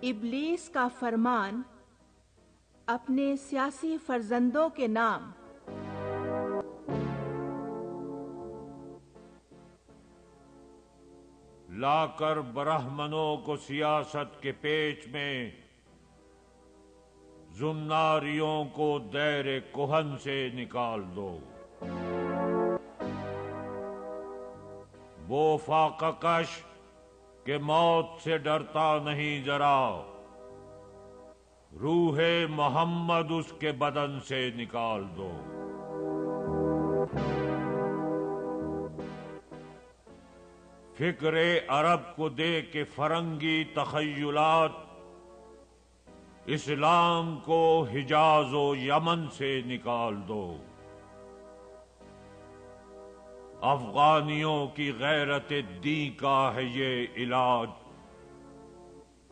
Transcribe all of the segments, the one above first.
ابلیس کا فرمان اپنے سیاسی فرزندوں کے نام۔ لا کر برہمنوں کو سیاست کے پیچ میں، زناریوں کو دیر کہن سے نکال دو۔ وہ فاقہ کش کہ موت سے ڈرتا نہیں ذرا، روح محمد اس کے بدن سے نکال دو۔ فکر عرب کو دے کے فرنگی تخیلات، اسلام کو حجاز و یمن سے نکال دو۔ افغانیوں کی غیرت دین کا ہے یہ علاج،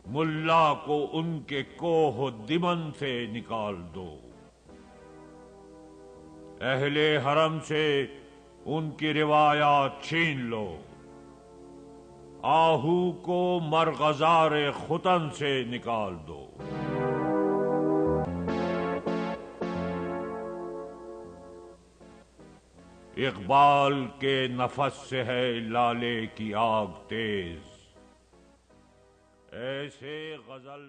ملا کو ان کے کوہ و دمن سے نکال دو۔ اہل حرم سے ان کی روایات چھین لو، آہو کو مرغزار ختن سے نکال دو۔ اقبال کے نفس سے ہے لالے کی آگ تیز، ایسے غزل